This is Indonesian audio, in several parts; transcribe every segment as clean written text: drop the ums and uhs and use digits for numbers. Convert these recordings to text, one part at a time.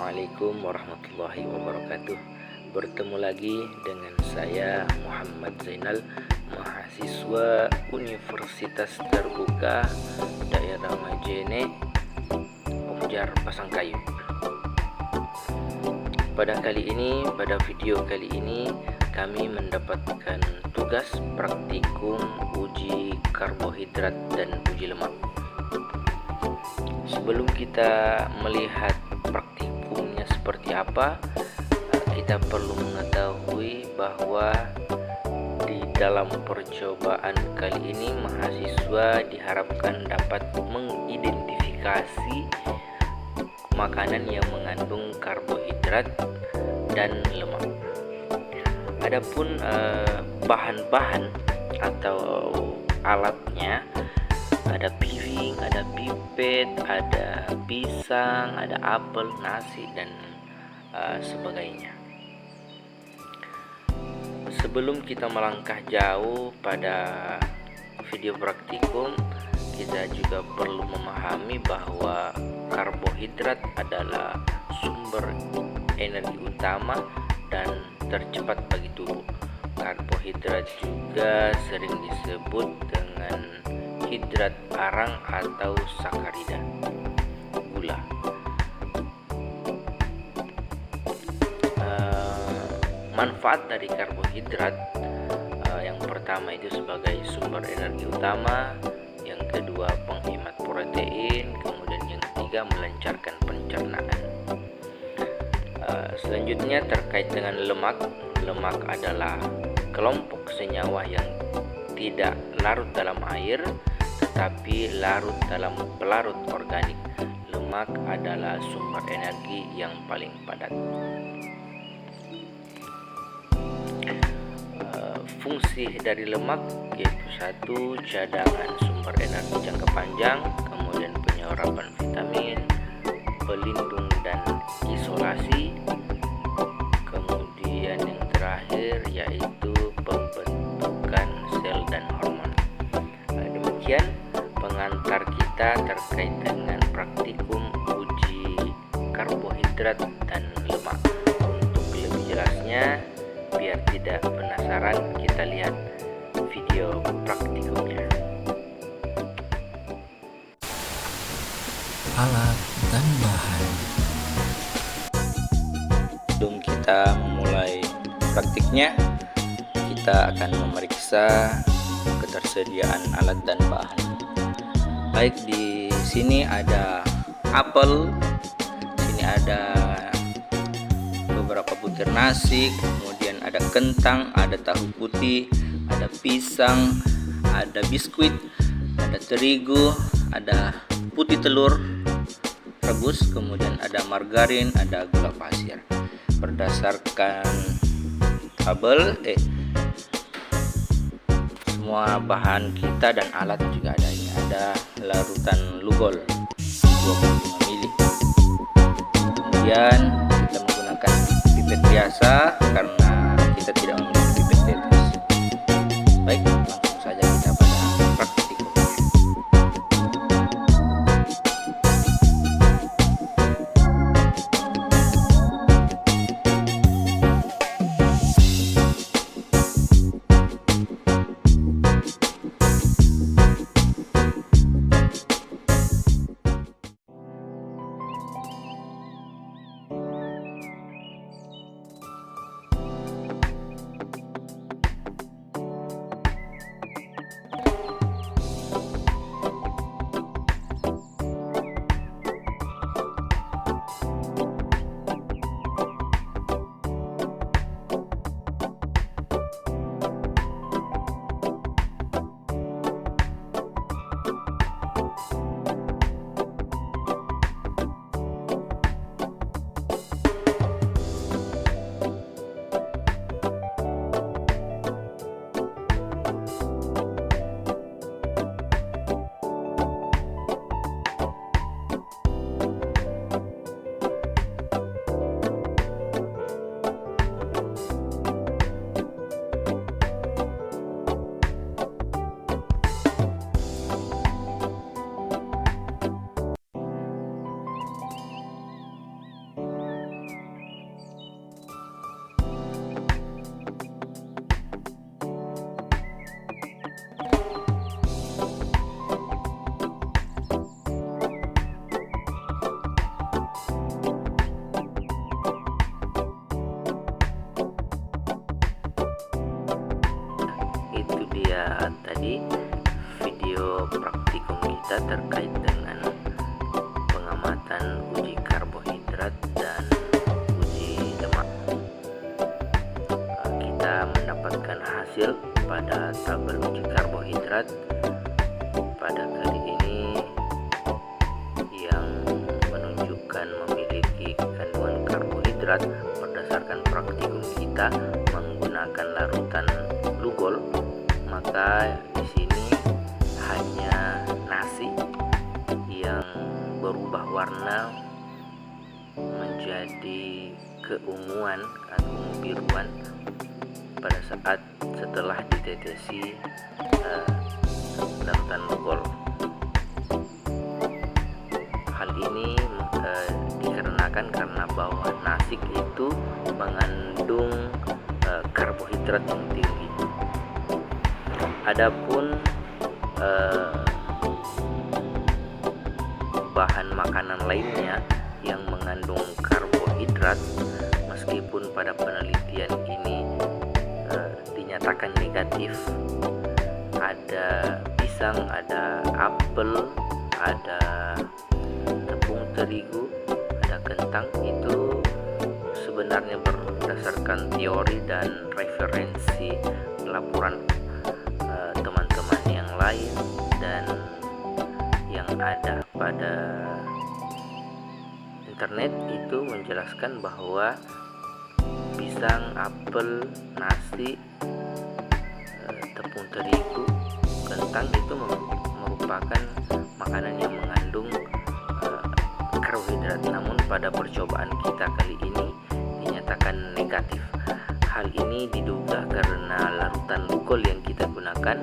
Assalamualaikum warahmatullahi wabarakatuh. Bertemu lagi dengan saya Muhammad Zainal, mahasiswa Universitas Terbuka Daerah Majene, Pomjar Pasangkayu. Pada video kali ini kami mendapatkan tugas praktikum uji karbohidrat dan uji lemak. Sebelum kita melihat praktikumnya seperti apa, kita perlu mengetahui bahwa di dalam percobaan kali ini mahasiswa diharapkan dapat mengidentifikasi makanan yang mengandung karbohidrat dan lemak. Adapun bahan-bahan atau alatnya, ada piring, ada pipet, ada pisang, ada apel, nasi, dan sebagainya. Sebelum kita melangkah jauh pada video praktikum, kita juga perlu memahami bahwa karbohidrat adalah sumber energi utama dan tercepat bagi tubuh. Karbohidrat juga sering disebut dengan hidrat arang atau sakarida, gula. Manfaat dari karbohidrat, yang pertama itu sebagai sumber energi utama, yang kedua penghemat protein, kemudian yang ketiga melancarkan pencernaan. Selanjutnya terkait dengan lemak. Lemak adalah kelompok senyawa yang tidak larut dalam air tetapi larut dalam pelarut organik. Lemak adalah sumber energi yang paling padat. Fungsi dari lemak yaitu satu, cadangan sumber energi jangka panjang, kemudian penyerapan vitamin, pelindung dan isolasi, kemudian yang terakhir yaitu pembentukan sel dan hormon. Demikian pengantar kita terkait dengan praktikum uji karbohidrat dan lemak. Untuk lebih jelasnya, biar tidak penasaran, kita lihat video praktikumnya. Alat dan bahan. Sebelum kita memulai praktiknya, kita akan memeriksa ketersediaan alat dan bahan. Baik, di sini ada apel, sini ada beberapa butir nasi, kemudian ada kentang, ada tahu putih, ada pisang, ada biskuit, ada terigu, ada putih telur rebus, kemudian ada margarin, ada gula pasir. Berdasarkan tabel, semua bahan kita dan alat juga ada. Ini ada larutan lugol 25 ml. Kemudian kita menggunakan pipet biasa karena kita tidak memiliki pipet tetes. Baik, langsung saja kita pada praktikumnya. kita terkait dengan pengamatan uji karbohidrat dan uji lemak. Kita mendapatkan hasil pada tabel uji karbohidrat pada kali ini yang menunjukkan memiliki kandungan karbohidrat berdasarkan praktikum kita menggunakan larutan glukol. Maka di sini hanya nasi yang berubah warna menjadi keunguan atau biruan pada saat setelah ditetesi larutan glukol. Hal ini dikarenakan karena bahwa nasi itu mengandung karbohidrat yang tinggi. Adapun bahan makanan lainnya yang mengandung karbohidrat, meskipun pada penelitian ini dinyatakan negatif, ada pisang, ada apel, ada tepung terigu, ada kentang. Itu sebenarnya berdasarkan teori dan referensi laporan teman-teman yang lain dan yang ada pada internet itu menjelaskan bahwa pisang, apel, nasi, tepung terigu, kentang itu merupakan makanan yang mengandung karbohidrat. Namun pada percobaan kita kali ini dinyatakan negatif. Hal ini diduga karena larutan glukol yang kita gunakan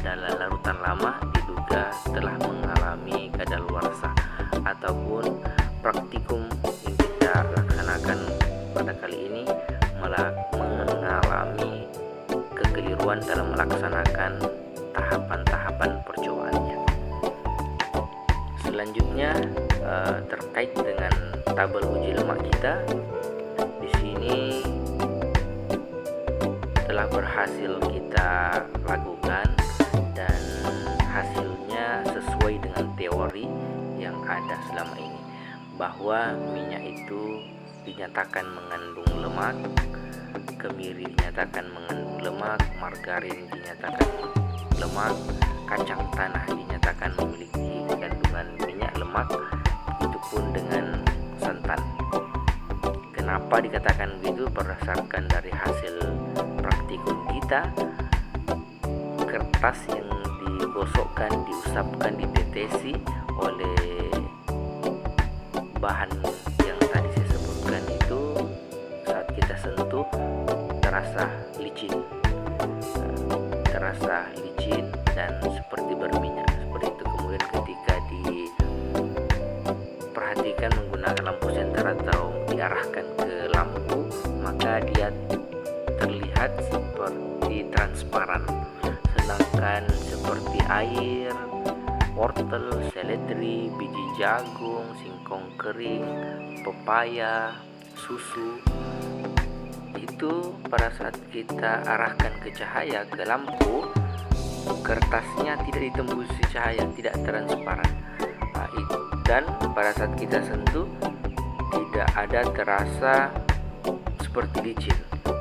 adalah larutan lama, diduga telah mengalami kadaluarsa, ataupun praktikum yang kita laksanakan pada kali ini mengalami kekeliruan dalam melaksanakan tahapan-tahapan percobaannya. Selanjutnya terkait dengan tabel uji lemak kita, di sini telah berhasil kita lakukan dan hasilnya sesuai dengan teori yang ada selama ini, bahwa minyak itu dinyatakan mengandung lemak, kemiri dinyatakan mengandung lemak, margarin dinyatakan lemak, kacang tanah dinyatakan memiliki kandungan minyak lemak, itu pun dengan santan. Kenapa dikatakan begitu? Berdasarkan dari hasil praktikum kita, kertas yang digosokkan, diusapkan, ditetesi oleh bahan yang tadi saya sebutkan itu saat kita sentuh terasa licin dan seperti berminyak seperti itu. Kemudian ketika diperhatikan menggunakan lampu senter atau diarahkan ke lampu, maka dia terlihat seperti transparan. Sedangkan seperti air, wortel, seledri, biji jagung, singkong kering, pepaya, susu, itu pada saat kita arahkan ke cahaya, ke lampu, kertasnya tidak ditembusi cahaya, tidak transparan. Dan pada saat kita sentuh tidak ada terasa seperti licin,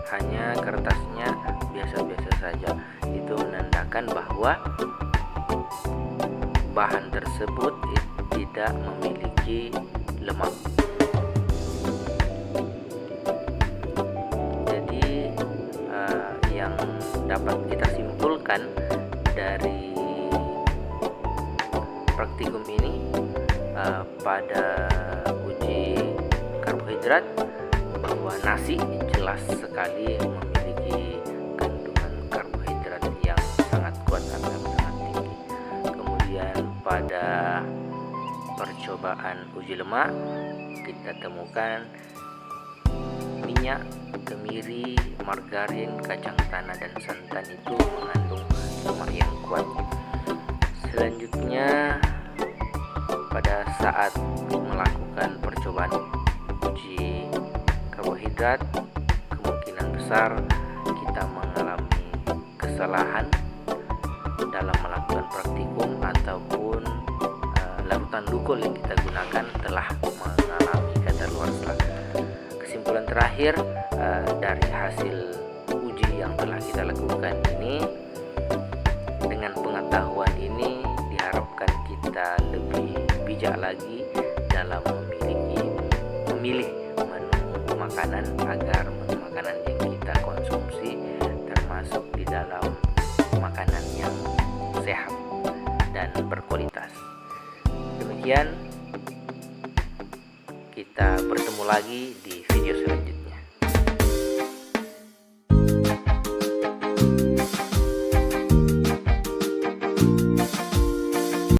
hanya kertasnya biasa-biasa saja. Itu menandakan bahwa bahan tersebut tidak memiliki lemak. Jadi yang dapat kita simpulkan dari praktikum ini pada uji karbohidrat, bahwa nasi jelas sekali memiliki kandungan karbohidrat yang sangat kuat atau sangat tinggi. Kemudian pada percobaan uji lemak kita temukan minyak, kemiri, margarin, kacang tanah, dan santan itu mengandung lemak yang kuat. Selanjutnya pada saat melakukan percobaan uji karbohidrat, kemungkinan besar kita mengalami kesalahan dalam melakukan praktikum ataupun tandukol yang kita gunakan telah mengalami kadaluarsa. Kesimpulan terakhir dari hasil uji yang telah kita lakukan ini, dengan pengetahuan ini diharapkan kita lebih bijak lagi dalam memilih menu makanan agar menu makanan yang kita konsumsi termasuk di dalam makanan yang sehat dan berkualitas. Demikian, kita bertemu lagi di video selanjutnya.